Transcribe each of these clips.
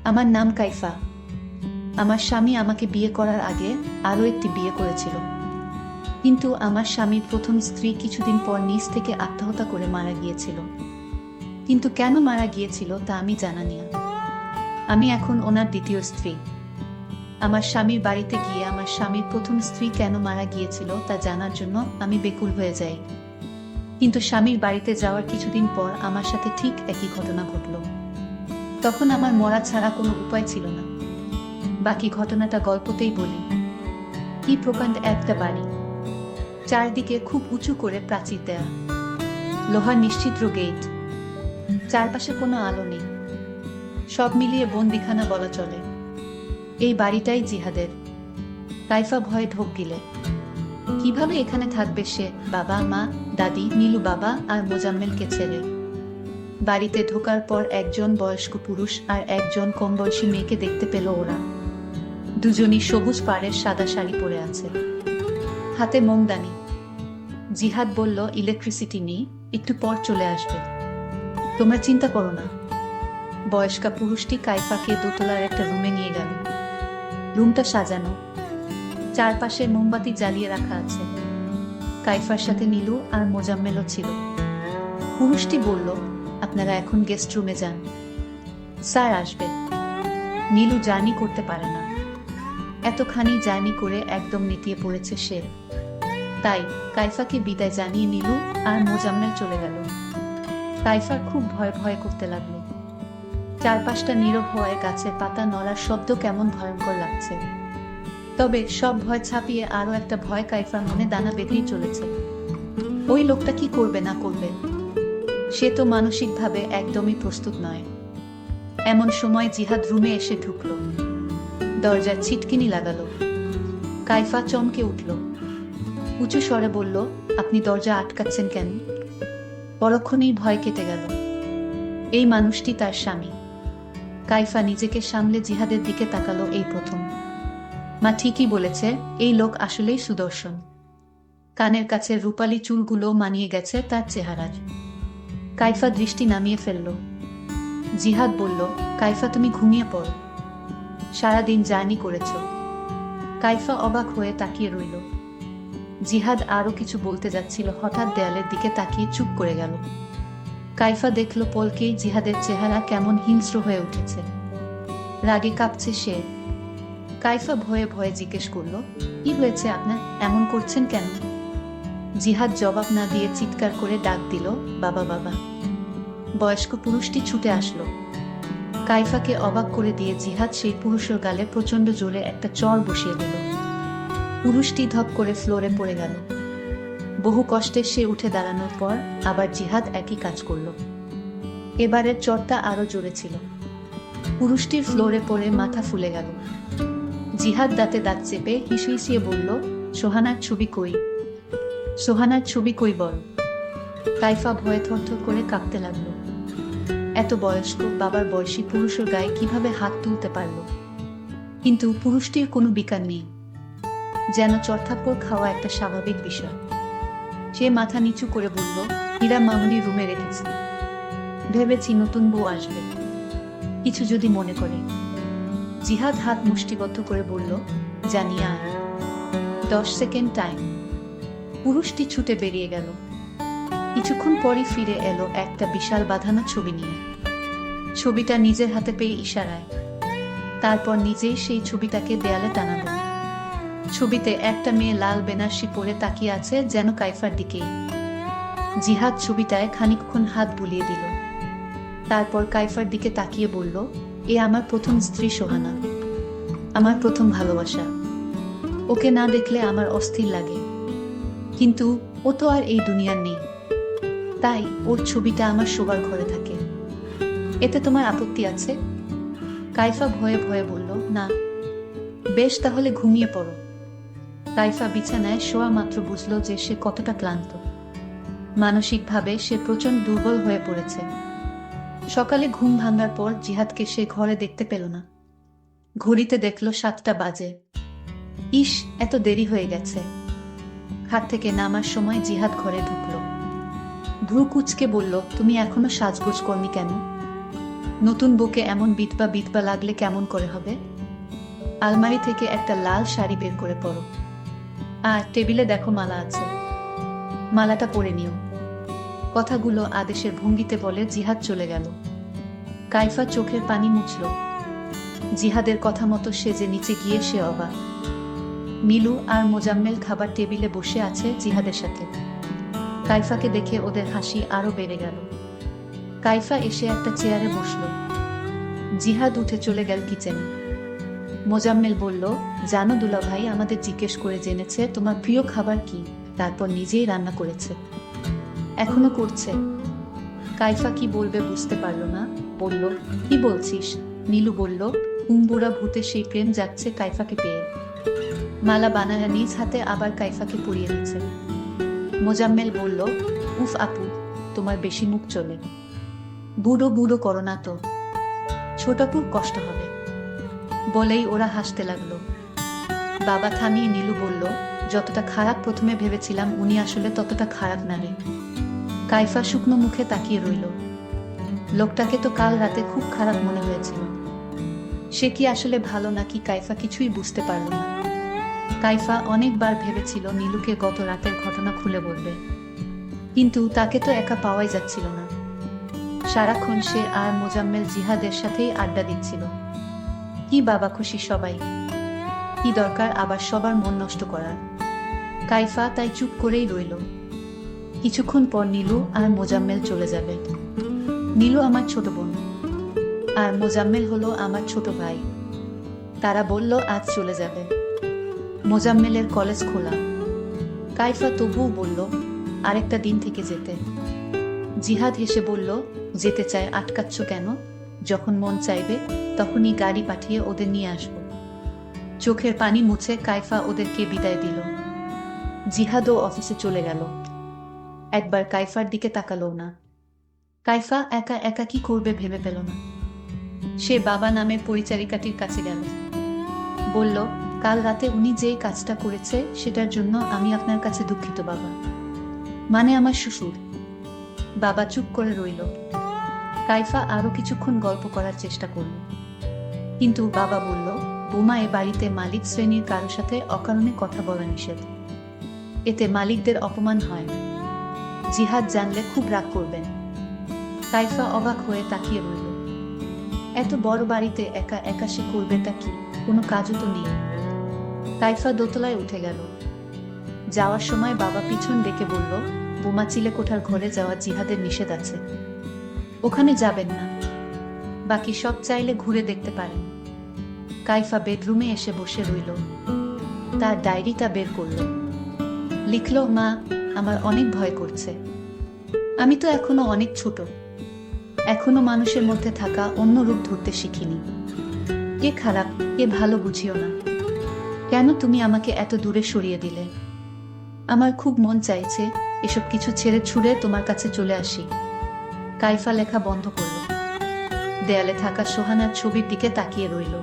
আমার নাম কাইফা। আমার স্বামী আমাকে বিয়ে করার আগে আরও একটি বিয়ে করেছিল, কিন্তু আমার স্বামীর প্রথম স্ত্রী কিছুদিন পর নিজ থেকে আত্মহত্যা করে মারা গিয়েছিল। কিন্তু কেন মারা গিয়েছিল তা আমি জানি না। আমি এখন ওনার দ্বিতীয় স্ত্রী। আমার স্বামীর বাড়িতে গিয়ে আমার স্বামীর প্রথম স্ত্রী কেন মারা গিয়েছিল তা জানার জন্য আমি বেকুল হয়ে যাই। কিন্তু স্বামীর বাড়িতে যাওয়ার কিছুদিন পর আমার সাথে ঠিক একই ঘটনা ঘটল। তখন আমার মরা ছাড়া কোনো উপায় ছিল না। বাকি ঘটনাটা গল্পতেই বলি। কি প্রকাণ্ড একটা বাড়ি, চারদিকে খুব উঁচু করে প্রাচীর দেয়া, লোহার নিশ্চিদ্র গেট, চারপাশে কোনো আলো নেই, সব মিলিয়ে বন্দিখানা বলা চলে। এই বাড়িটাই জিহাদের। কাইফা ভয়ে ঢোক গিলে। কিভাবে এখানে থাকবে সে, বাবা মা, দাদি, নীলু বাবা আর মোজাম্মেলকে ছেড়ে? বাড়িতে ঢোকার পর একজন বয়স্ক পুরুষ আর একজন কম বয়সী মেয়েকে দেখতে পেল ওরা। দুজনই সবুজ পাড়ের সাদা শাড়ি পরে আছে, হাতে মোমদানি। জিহাদ বলল, ইলেকট্রিসিটি নেই, একটু পর চলে আসবে, তোমরা চিন্তা করো না। বয়স্কা পুরুষটি কাইফাকে দোতলার একটা রুমে নিয়ে গেল। রুমটা সাজানো, চারপাশে মোমবাতি জ্বালিয়ে রাখা আছে। কাইফার সাথে নীলু আর মোজাম্মেলও ছিল। পুরুষটি বলল, আপনারা এখন গেস্ট রুমে যান, স্যার আসবে। নীলু জার্নি করতে পারে না, এতখানি জার্নি করে একদম নেতিয়ে পড়েছে সে। তাই কাইফাকে বিদায় জানিয়ে নীলু আর মোজাম্মেল চলে গেল। কাইফার খুব ভয় ভয় করতে লাগলো। চারপাশটা নীরব হওয়ায় গাছের পাতা নড়ার শব্দ কেমন ভয়ঙ্কর লাগছে। তবে সব ভয় ছাপিয়ে আরো একটা ভয় কাইফার মনে দানা বেঁধেই চলেছে। ওই লোকটা কি করবে না করবে, সে তো মানসিকভাবে একদমই প্রস্তুত নয়। এমন সময় জিহাদ রুমে এসে ঢুকল, দরজার ছিটকিনি লাগালো। কাইফা চমকে উঠল, উঁচু স্বরে বলল, আপনি দরজা আটকাচ্ছেন কেন? পরক্ষণেই ভয় কেটে গেল। এই মানুষটি তার স্বামী। কাইফা নিজেকে সামলে জিহাদের দিকে তাকালো। এই প্রথম। মা ঠিকই বলেছে, এই লোক আসলেই সুদর্শন। কানের কাছে রূপালী চুলগুলো মানিয়ে গেছে তার চেহারার। কাইফা দৃষ্টি নামিয়ে ফেলল। জিহাদ বলল, কাইফা তুমি ঘুমিয়ে পড়ো, সারাদিন জার্নি করেছ। কাইফা অবাক হয়ে তাকিয়ে রইল। জিহাদ আরো কিছু বলতে যাচ্ছিল, হঠাৎ দেয়ালের দিকে তাকিয়ে চুপ করে গেল। কাইফা দেখল পলকেই জিহাদের চেহারা কেমন হিংস্র হয়ে উঠেছে, রাগে কাঁপছে সে। কাইফা ভয়ে ভয়ে জিজ্ঞেস করল, কি হয়েছে আপনার, এমন করছেন কেন? জিহাদ জবাব না দিয়ে চিৎকার করে ডাক দিল, বাবা বাবা। বয়স্ক পুরুষটি ছুটে আসলো। কাইফাকে অবাক করে দিয়ে জিহাদ সেই পুরুষের গালে প্রচন্ড জোরে একটা চড় বসিয়ে দিল। পুরুষটি ধপ করে ফ্লোরে পড়ে গেল। বহু কষ্টে সে উঠে দাঁড়ানোর পর আবার জিহাদ একই কাজ করল। এবারের চড়টা আরো জোরে ছিল। পুরুষটির ফ্লোরে পড়ে মাথা ফুলে গেল। জিহাদ দাঁতে দাঁত চেপে হিসিয়ে বলল, সোহানার ছবি কই, সোহানার ছবি কই বল। কাইফা ভয়ে থরথর করে কাঁপতে লাগলো। এত বয়স্ক বাবার বয়সী পুরুষের গায়ে কিভাবে হাত তুলতে পারল? কিন্তু পুরুষটির কোনো বিকার নেই, যেন চড়থাপ্পড় খাওয়া একটা স্বাভাবিক বিষয়। সে মাথা নিচু করে বলল, হীরা মামুনি রুমে রেখেছি, ভেবেছি নতুন বউ আসবে, কিছু যদি মনে করে। জিহাদ হাত মুষ্টিবদ্ধ করে বলল, জানি আর 10 সেকেন্ড টাইম। পুরুষটি ছুটে বেরিয়ে গেল। কিছুক্ষণ পরই ফিরে এলো একটা বিশাল বাঁধানো ছবি নিয়ে। ছবিটা নিজের হাতে পেয়ে ইশারায়, তারপর নিজেই সেই ছবিটাকে দেয়ালে টানালো। ছবিতে একটা মেয়ে লাল বেনারসি পরে তাকিয়ে আছে, যেন কাইফার দিকেই। জিহাদ ছবিটায় খানিকক্ষণ হাত বুলিয়ে দিল, তারপর কাইফার দিকে তাকিয়ে বলল, এ আমার প্রথম স্ত্রী সোহানা, আমার প্রথম ভালোবাসা। ওকে না দেখলে আমার অস্থির লাগে, কিন্তু ও তো আর এই দুনিয়ার নেই, তাই ওর ছবিটা আমার শোবার ঘরে থাকে। এতে তোমার আপত্তি আছে? কাইফা ভয়ে ভয়ে বলল, না। বেশ, তাহলে ঘুমিয়ে পড়ো। কাইফা বিছানায় শোয়া মাত্র বুঝল যে সে কতটা ক্লান্ত। মানসিকভাবে সে প্রচণ্ড দুর্বল হয়ে পড়েছে। সকালে ঘুম ভাঙার পর জিহাদকে সে ঘরে দেখতে পেল না। ঘড়িতে দেখল 7টা বাজে। ইস, এত দেরি হয়ে গেছে। খাট থেকে নামার সময় জিহাদ ঘরে ঢুকল। ভ্রু কুঁচকে বলল, তুমি এখনো সাজগোজ করনি কেন? নতুন বউকে এমন বিধবা বিধবা লাগলে কেমন করে হবে? আলমারি থেকে একটা লাল শাড়ি বের করে পরো। আর টেবিলে দেখো মালা আছে, মালাটা পরে নিও। কথাগুলো আদেশের ভঙ্গিতে বলে জিহাদ চলে গেল। কাইফা চোখের পানি মুছল। জিহাদের কথা মতো সেজে নিচে গিয়ে সে অবাক। নীলু আর মোজাম্মেল খাবার টেবিলে বসে আছে জিহাদের সাথে। কাইফাকে দেখে ওদের হাসি আরো বেড়ে গেল। কাইফা এসে একটা চেয়ারে বসল। জিহাদ উঠে চলে গেল কিচেনে। মোজাম্মেল বলল, জানো দুলা ভাই আমাদের জিজ্ঞেস করে জেনেছে তোমার প্রিয় খাবার কি, তারপর নিজেই রান্না করেছে। এখনো করছে। কাইফা কি বলবে বুঝতে পারল না, বলল, কি বলছিস? নীলু বলল, উম্বুরা ভূতে সেই প্রেম যাচ্ছে কাইফাকে পেয়ে। মালা বানারা নিজ হাতে আবার কাইফাকে পরিয়ে দিচ্ছে। মোজাম্মেল বলল, উফ আপু, তোমার বেশি মুখ চলে। বুড়ো বুড়ো করো না তো, ছোটাপুর কষ্ট হবে। বলেই ওরা হাসতে লাগলো। বাবা থামিয়ে নীলু বলল, যতটা খারাপ প্রথমে ভেবেছিলাম উনি আসলে ততটা খারাপ না রে। কাইফা শুকনো মুখে তাকিয়ে রইল। লোকটাকে তো কাল রাতে খুব খারাপ মনে হয়েছিল। সে কি আসলে ভালো নাকি কাইফা কিছুই বুঝতে পারল না। কাইফা অনেকবার ভেবেছিল নীলুকে গত রাতের ঘটনা খুলে বলবে, কিন্তু তাকে তো একা পাওয়াই যাচ্ছিল না। সারাক্ষণ সে আর মোজাম্মেল জিহাদের সাথেই আড্ডা দিচ্ছিল। কি বাবা খুশি সবাই, কি দরকার আবার সবার মন নষ্ট করার। কাইফা তাই চুপ করেই রইল। কিছুক্ষণ পর নীলু আর মোজাম্মেল চলে যাবে। নীলু আমার ছোট বোন আর মোজাম্মেল হলো আমার ছোট ভাই। তারা বলল আজ চলে যাবে। মোজাম্মেলের কলেজ খোলা। কাইফা তবুও বলল আরেকটা দিন থেকে যেতে। জিহাদ হেসে বলল, যেতে চায় আটকাচ্ছ কেন? যখন মন চাইবে তখনই গাড়ি পাঠিয়ে ওদের নিয়ে আসব। চোখের পানি মুছে কাইফা ওদেরকে বিদায় দিল। জিহাদও অফিসে চলে গেল। একবার কাইফার দিকে তাকালো না। কাইফা একা একা কি করবে ভেবে পেল না। সে বাবা নামের পরিচারিকাটির কাছে গেল। বলল, কাল রাতে উনি যেই কাজটা করেছে সেটার জন্য আমি আপনার কাছে দুঃখিত বাবা। মানে আমার শ্বশুর। বাবা চুপ করে রইল। কাইফা আরো কিছুক্ষণ গল্প করার চেষ্টা করল, কিন্তু বাবা বলল, বোমা এ বাড়িতে মালিক শ্রেণীর কারো সাথে অকারণে কথা বলা নিষেধ। এতে মালিকদের অপমান হয়। জিহাদ জানলে খুব রাগ করবেন। কাইফা অবাক হয়ে তাকিয়ে রইল। এত বড় বাড়িতে একা একা সে করবেটা কি? কোনো কাজও তো নেই। কাইফা দোতলায় উঠে গেল। যাওয়ার সময় বাবা পিছন ডেকে বলল, বোমা চিলে কোঠার ঘরে যাওয়া জিহাদের নিষেধ আছে, ওখানে যাবেন না। বাকি সব চাইলে ঘুরে দেখতে পারেন। কাইফা বেডরুমে এসে বসে রইল। তার ডায়েরিটা বের করল। লিখল, মা, আমার অনেক ভয় করছে। আমি তো এখনো অনেক ছোট, এখনো মানুষের মধ্যে থাকা অন্য রূপ ধরতে শিখিনি। কে খারাপ কে ভালো বুঝিও না। কেন তুমি আমাকে এত দূরে সরিয়ে দিলে? আমার খুব মন চাইছে এসব কিছু ছেড়ে ছুড়ে তোমার কাছে চলে আসি। কাইফা লেখা বন্ধ করল। দেয়ালে থাকা সোহানার ছবির দিকে তাকিয়ে রইল।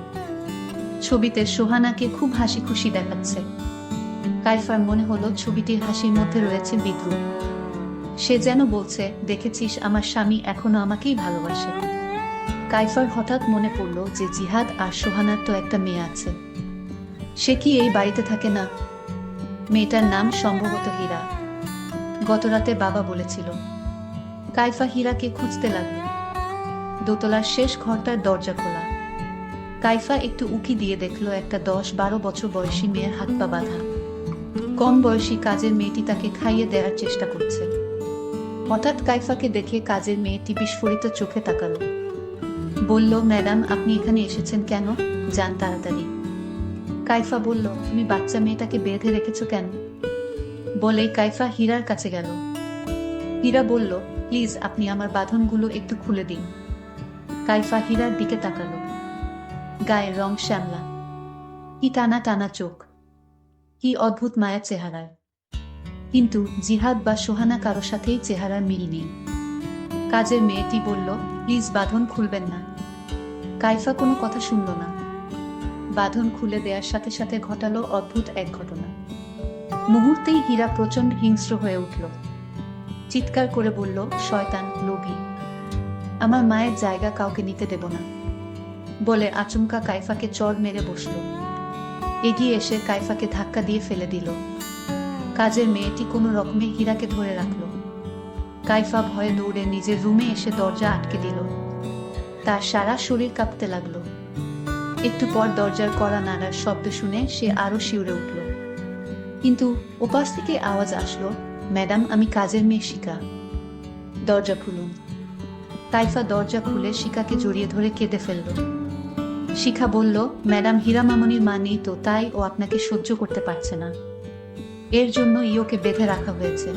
ছবিতে সোহানাকে খুব হাসি খুশি দেখাচ্ছে। কাইফার মনে হলো ছবিটির হাসির মধ্যে রয়েছে বিদ্রুপ। সে যেন বলছে, দেখেছিস আমার স্বামী এখনো আমাকেই ভালোবাসে। কাইফার হঠাৎ মনে পড়ল যে জিহাদ আর সোহানার তো একটা মেয়ে আছে। সে কি এই বাড়িতে থাকে না? মেয়েটার নাম সম্ভবত হীরা। গতরাতে বাবা বলেছিল। কাইফা হীরাকে খুঁজতে লাগল। দোতলার শেষ ঘরটার দরজা খোলা। কাইফা একটু উকি দিয়ে দেখল একটা 10-12 বছর বয়সী মেয়ের হাত পা বাঁধা। কম বয়সী কাজের মেয়েটি তাকে খাইয়ে দেওয়ার চেষ্টা করছে। হঠাৎ কাইফাকে দেখে কাজের মেয়েটি বিস্ফোরিত চোখে তাকালো। বলল, ম্যাডাম আপনি এখানে এসেছেন কেন? যান তাড়াতাড়ি। কাইফা বলল, তুমি বাচ্চা মেয়েটাকে বেঁধে রেখেছো কেন? বলেই কাইফা হীরার কাছে গেল। হীরা বলল, প্লিজ আপনি আমার বাঁধনগুলো একটু খুলে দিন। কাইফা হীরার দিকে তাকালো। গায়ের রং শ্যামলা, কি টানা টানা চোখ, কি অদ্ভুত মায়া চেহারায়। কিন্তু জিহাদ বা সোহানা কারো সাথেই চেহারার মিল নেই। কাজের মেয়েটি বলল, প্লিজ বাঁধন খুলবেন না। কাইফা কোনো কথা শুনল না। বাঁধন খুলে দেওয়ার সাথে সাথে ঘটালো অদ্ভুত এক ঘটনা। মুহূর্তেই হীরা প্রচণ্ড হিংস্র হয়ে উঠল। চিৎকার করে বলল, শয়তান, লোভী। আমার মায়ের জায়গা কাউকে নিতে দেব না বলে আচমকা কাইফাকে চড় মেরে বসল। এগিয়ে এসে কাইফাকে ধাক্কা দিয়ে ফেলে দিল। কাজের মেয়েটি কোনো রকমে হীরাকে ধরে রাখল। কাইফা ভয়ে দৌড়ে নিজের রুমে এসে দরজা আটকে দিল। তার সারা শরীর কাঁপতে লাগলো। একটু পর দরজার কড়া নাড়ার শব্দ শুনে সে আরো শিউরে উঠল। কিন্তু ওপাশ থেকে আওয়াজ আসলো, ম্যাডাম, আমি কাজের মেয়ে শিখা, দরজা খুলুন। কাইফা দরজা খুলে শিখাকে জড়িয়ে ধরে কেঁদে ফেলল। শিখা বলল, ম্যাডাম, হীরা মামনির মা নেই তো, তাই ও আপনাকে সহ্য করতে পারছে না। এর জন্য ওকে বেঁধে রাখা হয়েছে,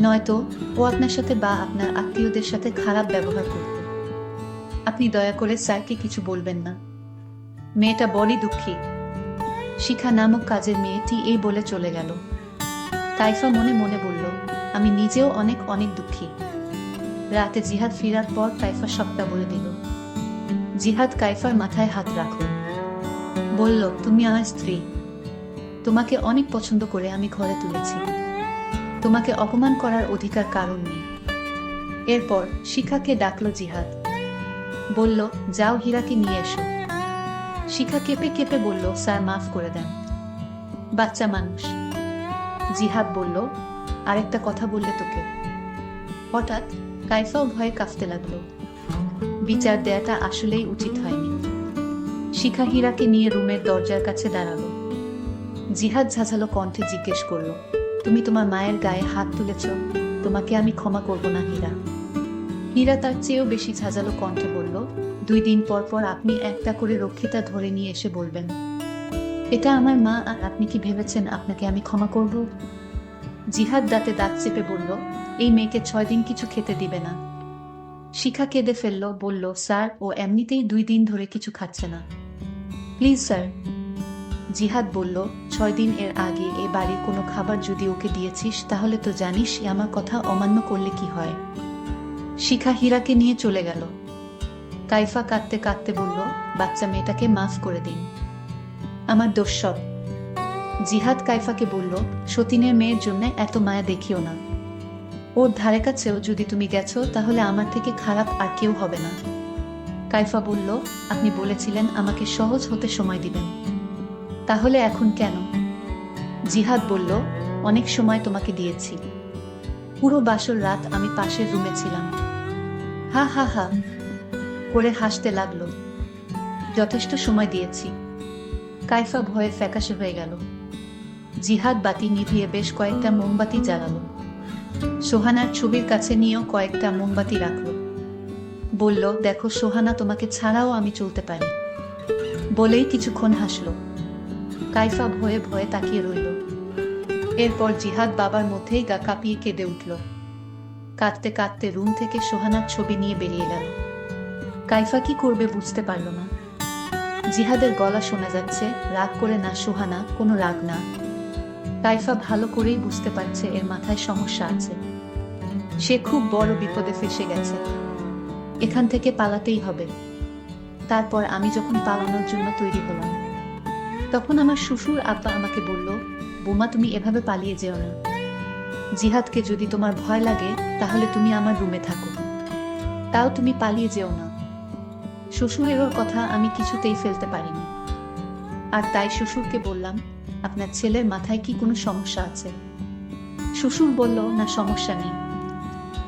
নয়তো ও আপনার সাথে বা আপনার আত্মীয়দের সাথে খারাপ ব্যবহার করত। আপনি দয়া করে স্যারকে কিছু বলবেন না। মেয়েটা বড়ই দুঃখী। শিখা নামক কাজের মেয়েটি এই বলে চলে গেল। কাইফা মনে মনে বলল, আমি নিজেও অনেক অনেক দুঃখী। রাতে জিহাদ ফিরার পর কাইফা সবটা বলে দিল। জিহাদ কাইফার মাথায় হাত রাখল, বলল, তুমি আমার স্ত্রী। তোমাকে অনেক পছন্দ করে আমি ঘরে তুলেছি। তোমাকে অপমান করার অধিকার কারণ নেই। এরপর শিখাকে ডাকলো জিহাদ। বলল, যাও হীরাকে নিয়ে এসো। শিখা কেঁপে কেঁপে বলল, স্যার, মাফ করে দেন, বাচ্চা মানুষ। জিহাদ বলল, আরেকটা কথা বললে তোকে। হঠাৎ কাইফাও ভয়ে কাঁপতে লাগলো। বিচার দেয়াটা আসলেই উচিত হয়নি। শিখা হীরাকে নিয়ে রুমের দরজার কাছে দাঁড়ালো। জিহাদ ঝাঁঝালো কণ্ঠে জিজ্ঞেস করল, তুমি তোমার মায়ের গায়ে হাত তুলেছ, তোমাকে আমি ক্ষমা করব না হীরা। হীরা তার চেয়েও বেশি ঝাঁঝালো কণ্ঠে বলল, 2 দিন পর পর আপনি একটা করে রক্ষিতা ধরে নিয়ে এসে বলবেন এটা আমার মা, আর আপনি কি ভেবেছেন আপনাকে আমি ক্ষমা করব? জিহাদ দাঁতে দাঁত চেপে বলল, এই মেয়েকে 6 দিন কিছু খেতে দিবে না। শিখা কেঁদে ফেলল, বলল, স্যার, ও এমনিতেই 2 দিন ধরে কিছু খাচ্ছে না, প্লিজ স্যার। জিহাদ বলল, 6 দিন এর আগে এ বাড়ির কোনো খাবার যদি ওকে দিয়েছিস তাহলে তো জানিস আমার কথা অমান্য করলে কি হয়। শিখা হীরাকে নিয়ে চলে গেল। কাইফা কাঁদতে কাঁদতে বলল, বাচ্চা মেয়েটাকে মাফ করে দিন, আমার দোষ সব। জিহাদ কাইফাকে বলল, সতীনের মেয়ের জন্য এত মায়া দেখিও না। ওর ধারে কাছেও যদি তুমি গেছো তাহলে আমার থেকে খারাপ আর কেউ হবে না। কাইফা বলল, আপনি বলেছিলেন আমাকে সহজ হতে সময় দিবেন, তাহলে এখন কেন? জিহাদ বলল, অনেক সময় তোমাকে দিয়েছি। পুরো বাসর রাত আমি পাশের রুমে ছিলাম। হা হা হা করে হাসতে লাগলো। যথেষ্ট সময় দিয়েছি। কাইফা ভয়ে ফ্যাকাশে হয়ে গেল। জিহাদ বাতি নিভিয়ে বেশ কয়েকটা মোমবাতি জ্বালালো। সোহানার ছবির কাছে নিয়েও কয়েকটা মোমবাতি রাখলো। বলল, দেখো সোহানা, তোমাকে ছাড়াও আমি চলতে পারি। বলেই কিছুক্ষণ হাসলো। কাইফা ভয়ে ভয়ে তাকিয়ে রইল। এরপর জিহাদ বাবার মধ্যেই গা কাঁপিয়ে কেঁদে উঠল। কাঁদতে কাঁদতে রুম থেকে সোহানার ছবি নিয়ে বেরিয়ে গেল। কাইফা কি করবে বুঝতে পারল না। জিহাদের গলা শোনা যাচ্ছে, রাগ করে না সোহানা, কোনো রাগ না। কাইফা ভালো করেই বুঝতে পারছে এর মাথায় সমস্যা আছে। সে খুব বড় বিপদে ফেসে গেছে। এখান থেকে পালাতেই হবে। তারপর আমি যখন পালানোর জন্য তৈরি হলাম, তখন আমার শ্বশুর আব্বা আমাকে বলল, বোমা, তুমি এভাবে পালিয়ে যেও না। জিহাদকে যদি তোমার ভয় লাগে তাহলে তুমি আমার রুমে থাকো, তাও তুমি পালিয়ে যেও না। শ্বশুরের কথা আমি কিছুতেই ফেলতে পারিনি। আর তাই শ্বশুরকে বললাম, আপনার ছেলের মাথায় কি কোনো সমস্যা আছে? শ্বশুর বলল, না, সমস্যা নেই,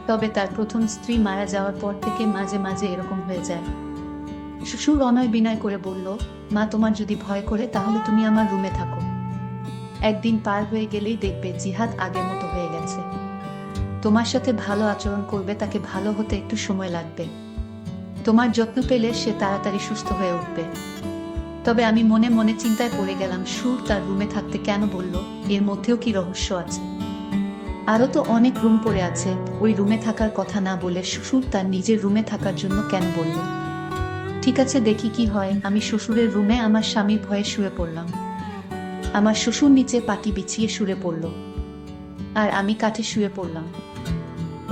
তবে তার প্রথম স্ত্রী মারা যাওয়ার পর থেকে মাঝে মাঝে এরকম হয়ে যায়। শ্বশুর অনয় বিনয় করে বলল, মা, তোমার যদি ভয় করে তাহলে তুমি আমার রুমে থাকো। একদিন পার হয়ে গেলেই দেখবে জিহাদ আগের মতো হয়ে গেছে। তোমার সাথে ভালো আচরণ করবে, তাকে ভালো হতে একটু সময় লাগবে। তোমার যত্ন পেলে সে তাড়াতাড়ি সুস্থ হয়ে উঠবে। তবে আমি মনে মনে চিন্তায় পড়ে গেলাম, সুর তার রুমে থাকতে কেন বলল? এর মধ্যেও কি রহস্য আছে? আরও তো অনেক রুম পড়ে আছে, ওই রুমে থাকার কথা না বলে শ্বশুর তার নিজের রুমে থাকার জন্য কেন বলল? ঠিক আছে, দেখি কি হয়। আমি শ্বশুরের রুমে আমার স্বামীর ভয়ে শুয়ে পড়লাম। আমার শ্বশুর নিচে পাটি বিছিয়ে শুয়ে পড়ল, আর আমি কাঠে শুয়ে পড়লাম।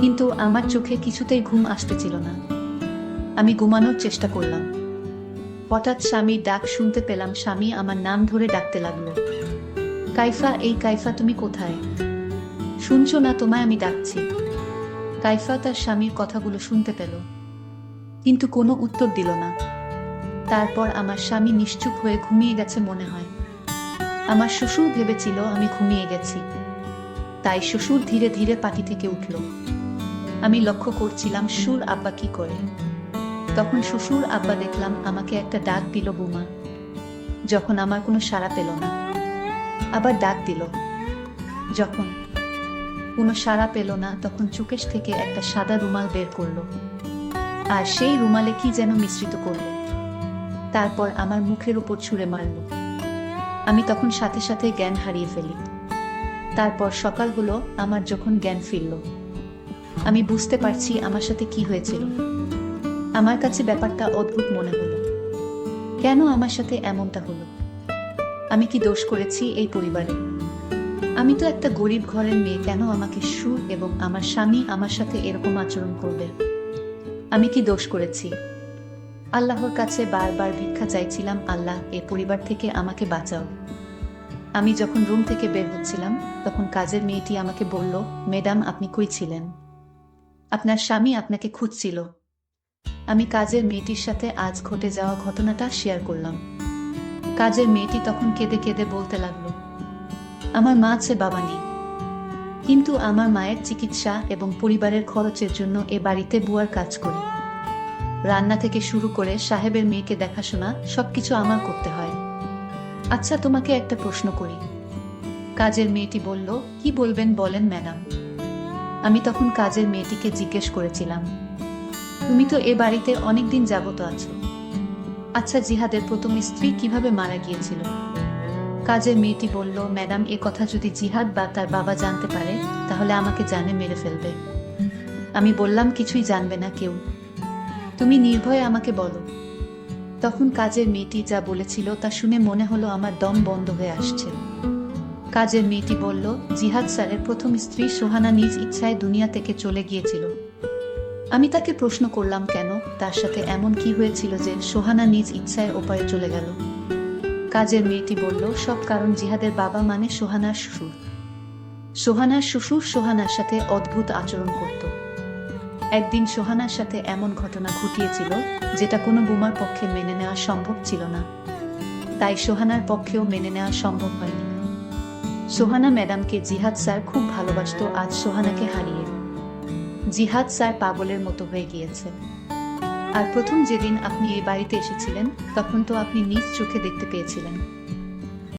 কিন্তু আমার চোখে কিছুতেই ঘুম আসতেছিল না। আমি ঘুমানোর চেষ্টা করলাম। হঠাৎ স্বামীর ডাক শুনতে পেলাম। স্বামী আমার নাম ধরে ডাকতে লাগলো, কাইফা, এই কাইফা, তুমি কোথায়? শুনছো না? তোমায় আমি ডাকছি। কাইফা তার স্বামীর কথাগুলো শুনতে পেল। কিন্তু কোনো উত্তর দিল না। তারপর আমার স্বামী নিশ্চুপ হয়ে ঘুমিয়ে গেছে মনে হয়। আমার শ্বশুর ভেবেছিল আমি ঘুমিয়ে গেছি, তাই শ্বশুর ধীরে ধীরে পাটি থেকে উঠল। আমি লক্ষ্য করছিলাম সুর আব্বা কি করে। তখন শ্বশুর আব্বা দেখলাম আমাকে একটা ডাক দিল, বুমা। যখন আমার কোনো সাড়া পেল না, আবার ডাক দিল। যখন কোনো সাড়া পেল না, তখন চুকেশ থেকে একটা সাদা রুমাল বের করলো, আর সেই রুমালে কি যেন মিশ্রিত করলো। তারপর আমার মুখের উপর ছুঁড়ে মারল। আমি তখন সাথে সাথে জ্ঞান হারিয়ে ফেলি। তারপর সকাল হলো, আমার যখন জ্ঞান ফিরল, আমি বুঝতে পারছি আমার সাথে কি হয়েছিল। আমার কাছে ব্যাপারটা অদ্ভুত মনে হলো। কেন আমার সাথে এমনটা হলো? আমি কি দোষ করেছি এই পরিবারে? আমি তো একটা গরিব ঘরের মেয়ে, কেন আমাকে সুর এবং আমার স্বামী আমার সাথে এরকম আচরণ করবে? আমি কি দোষ করেছি? আল্লাহর কাছে বারবার ভিক্ষা চাইছিলাম, আল্লাহ, এ পরিবার থেকে আমাকে বাঁচাও। আমি যখন রুম থেকে বের হচ্ছিলাম, তখন কাজের মেয়েটি আমাকে বলল, ম্যাডাম, আপনি কই ছিলেন? আপনার স্বামী আপনাকে খুঁজছিল। আমি কাজের মেয়েটির সাথে আজ ঘটে যাওয়া ঘটনাটা শেয়ার করলাম। কাজের মেয়েটি তখন কেঁদে কেঁদে বলতে লাগলো, আমার মা আছে, বাবা নেই, কিন্তু আমার মায়ের চিকিৎসা এবং পরিবারের খরচের জন্য এ বাড়িতে বুয়ার কাজ করি। রান্না থেকে শুরু করে সাহেবের মেয়েকে দেখাশোনা সবকিছু আমার করতে হয়। আচ্ছা, তোমাকে একটা প্রশ্ন করি। কাজের মেয়েটি বলল, কি বলবেন বলেন ম্যাডাম। আমি তখন কাজের মেয়েটিকে জিজ্ঞেস করেছিলাম, তুমি তো এ বাড়িতে অনেকদিন যাবত আছো, আচ্ছা, জিহাদের প্রথম স্ত্রী কিভাবে মারা গিয়েছিল? কাজের মেয়েটি বলল, ম্যাডাম, এ কথা যদি জিহাদ বা তার বাবা জানতে পারে, তাহলে আমাকে জানে মেরে ফেলবে। আমি বললাম, কিছুই জানবে না কেউ, তুমি নির্ভয়ে আমাকে বলো। তখন কাজের মেয়েটি যা বলেছিল তা শুনে মনে হলো আমার দম বন্ধ হয়ে আসছে। কাজের মেয়েটি বলল, জিহাদ স্যারের প্রথম স্ত্রী সোহানা নিজ ইচ্ছায় দুনিয়া থেকে চলে গিয়েছিল। আমি তাকে প্রশ্ন করলাম, কেন, তার সাথে এমন কি হয়েছিল যে সোহানা নিজ ইচ্ছায় ওপারে চলে গেল? কাজের মেয়েটি বলল, সব কারণ জিহাদের বাবা মানে সোহানার শ্বশুর। সোহানার শ্বশুর সোহানার সাথে অদ্ভুত আচরণ করত। একদিন সোহানার সাথে এমন ঘটনা ঘটিয়েছিল যেটা কোনো বুমার পক্ষে মেনে নেওয়া সম্ভব ছিল না, তাই সোহানার পক্ষেও মেনে নেওয়া সম্ভব হয়নি। সোহানা ম্যাডামকে জিহাদ স্যার খুব ভালোবাসত, আজ সোহানাকে হারিয়ে জিহাদ স্যার পাগলের মতো হয়ে গিয়েছে। আর প্রথম যেদিন আপনি এই বাড়িতে এসেছিলেন, তখন তো আপনি নিজ চোখে দেখতে পেয়েছিলেন।